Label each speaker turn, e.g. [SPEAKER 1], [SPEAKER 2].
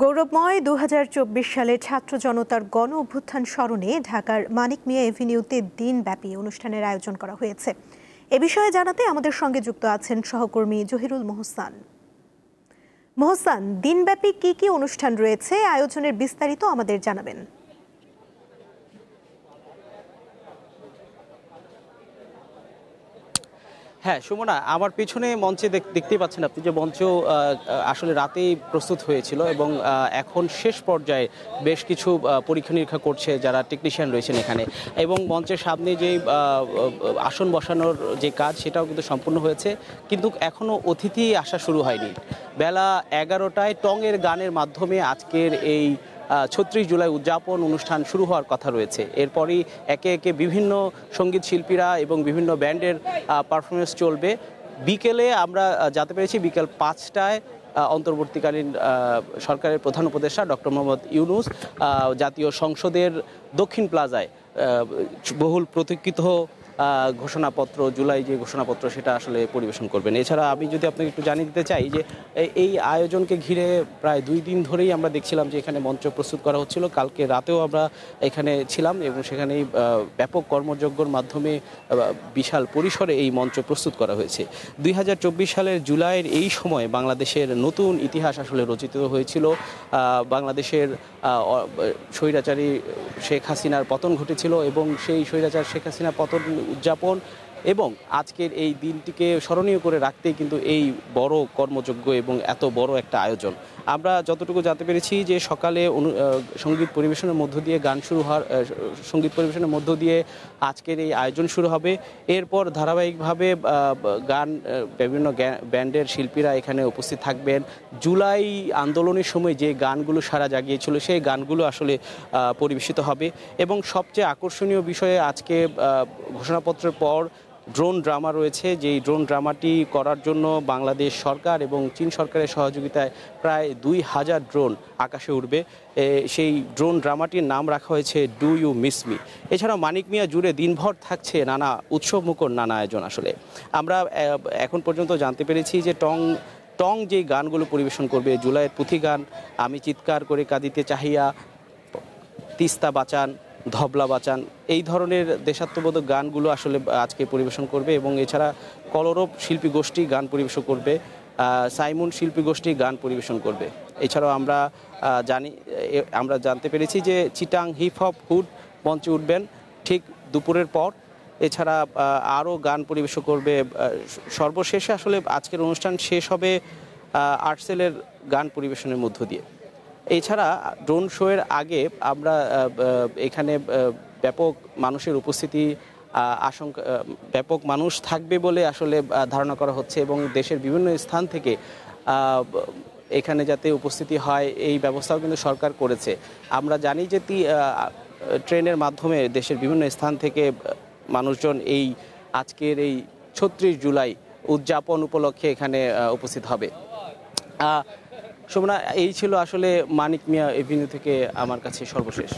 [SPEAKER 1] গৌরবময় ২০২৪ সালে ছাত্র জনতার গণ অভ্যুত্থান স্মরণে ঢাকার মানিক মিয়া এভিনিউতে দিনব্যাপী অনুষ্ঠানের আয়োজন করা হয়েছে। এ বিষয়ে জানাতে আমাদের সঙ্গে যুক্ত আছেন সহকর্মী জহিরুল মোহসান। মোহসান, দিনব্যাপী কি কি অনুষ্ঠান রয়েছে, আয়োজনের বিস্তারিত আমাদের জানাবেন।
[SPEAKER 2] হ্যাঁ সুমনা, আমার পিছনে মঞ্চে দেখতেই পাচ্ছেন আপনি যে মঞ্চ আসলে রাতেই প্রস্তুত হয়েছিল এবং এখন শেষ পর্যায়ে বেশ কিছু পরীক্ষা নিরীক্ষা করছে যারা টেকনিশিয়ান রয়েছেন এখানে, এবং মঞ্চের সামনে যে আসন বসানোর যে কাজ সেটাও কিন্তু সম্পূর্ণ হয়েছে, কিন্তু এখনও অতিথি আসা শুরু হয়নি। বেলা 11টায় টঙের গানের মাধ্যমে আজকের এই ৩৬ জুলাই উদযাপন অনুষ্ঠান শুরু হওয়ার কথা রয়েছে। এরপরই একে একে বিভিন্ন সঙ্গীত শিল্পীরা এবং বিভিন্ন ব্যান্ডের পারফরমেন্স চলবে। বিকেলে আমরা জানতে পেরেছি বিকেল 5টায় অন্তর্বর্তীকালীন সরকারের প্রধান উপদেষ্টা ডক্টর মোহাম্মদ ইউনূস জাতীয় সংসদের দক্ষিণ প্লাজায় বহুল প্রতীক্ষিত ঘোষণাপত্র, জুলাই যে ঘোষণাপত্র সেটা আসলে পরিবেশন করবেন। এছাড়া আমি যদি আপনাকে একটু জানিয়ে দিতে চাই যে এই আয়োজনকে ঘিরে প্রায় 2 দিন ধরেই আমরা দেখছিলাম যে এখানে মঞ্চ প্রস্তুত করা হচ্ছিল। কালকে রাতেও আমরা এখানে ছিলাম এবং সেখানেই ব্যাপক কর্মযজ্ঞর মাধ্যমে বিশাল পরিসরে এই মঞ্চ প্রস্তুত করা হয়েছে। 2024 সালের জুলাইয়ের এই সময় বাংলাদেশের নতুন ইতিহাস আসলে রচিত হয়েছিল। বাংলাদেশের স্বৈরাচারী শেখ হাসিনার পতন ঘটেছিল এবং সেই স্বৈরাচার শেখ হাসিনা পতন উদযাপন এবং আজকের এই দিনটিকে স্মরণীয় করে রাখতেই কিন্তু এই বড় কর্মযজ্ঞ এবং এত বড় একটা আয়োজন। আমরা যতটুকু জানতে পেরেছি যে সকালে সঙ্গীত পরিবেশনের মধ্য দিয়ে সঙ্গীত পরিবেশনের মধ্য দিয়ে আজকের এই আয়োজন শুরু হবে। এরপর ধারাবাহিকভাবে বিভিন্ন ব্যান্ডের শিল্পীরা এখানে উপস্থিত থাকবেন। জুলাই আন্দোলনের সময় যে গানগুলো সারা জাগিয়েছিল সেই গানগুলো আসলে পরিবেশিত হবে এবং সবচেয়ে আকর্ষণীয় বিষয়ে আজকে ঘোষণাপত্রের পর ড্রোন ড্রামা রয়েছে। যেই ড্রোন ড্রামাটি করার জন্য বাংলাদেশ সরকার এবং চীন সরকারের সহযোগিতায় প্রায় 2000 ড্রোন আকাশে উঠবে। সেই ড্রোন ড্রামাটির নাম রাখা হয়েছে ডু ইউ মিস মি। এছাড়াও মানিক মিয়া জুড়ে দিনভর থাকছে নানা উৎসবমুখর নানা আয়োজন। আসলে আমরা এখন পর্যন্ত জানতে পেরেছি যে টং যে গানগুলো পরিবেশন করবে, জুলাইয়ের পুঁথি গান, আমি চিৎকার করে কাঁদিতে চাহিয়া, তিস্তা বাঁচান, ধবলা বাঁচান, এই ধরনের দেশাত্মবোধক গানগুলো আসলে আজকে পরিবেশন করবে এবং এছাড়া কলরব শিল্পী গোষ্ঠী গান পরিবেশন করবে, সাইমন শিল্পী গোষ্ঠী গান পরিবেশন করবে। এছাড়াও আমরা জানতে পেরেছি যে চিটাং হিপ হপ হুড মঞ্চে উঠবেন ঠিক দুপুরের পর। এছাড়া আরও গান পরিবেশন করবে। সর্বশেষে আসলে আজকের অনুষ্ঠান শেষ হবে আর্টসেলের গান পরিবেশনের মধ্য দিয়ে। এছাড়া ড্রোন শোয়ের আগে আমরা এখানে ব্যাপক মানুষের উপস্থিতি ব্যাপক মানুষ থাকবে বলে আসলে ধারণা করা হচ্ছে এবং দেশের বিভিন্ন স্থান থেকে এখানে যাতে উপস্থিতি হয় এই ব্যবস্থাও কিন্তু সরকার করেছে। আমরা জানি যে ট্রেনের মাধ্যমে দেশের বিভিন্ন স্থান থেকে মানুষজন আজকের এই ৩৬ জুলাই উদযাপন উপলক্ষে এখানে উপস্থিত হবে। সুমনা, এই ছিল আসলে মানিক মিয়া এভিনিউ থেকে আমার কাছে সর্বশেষ।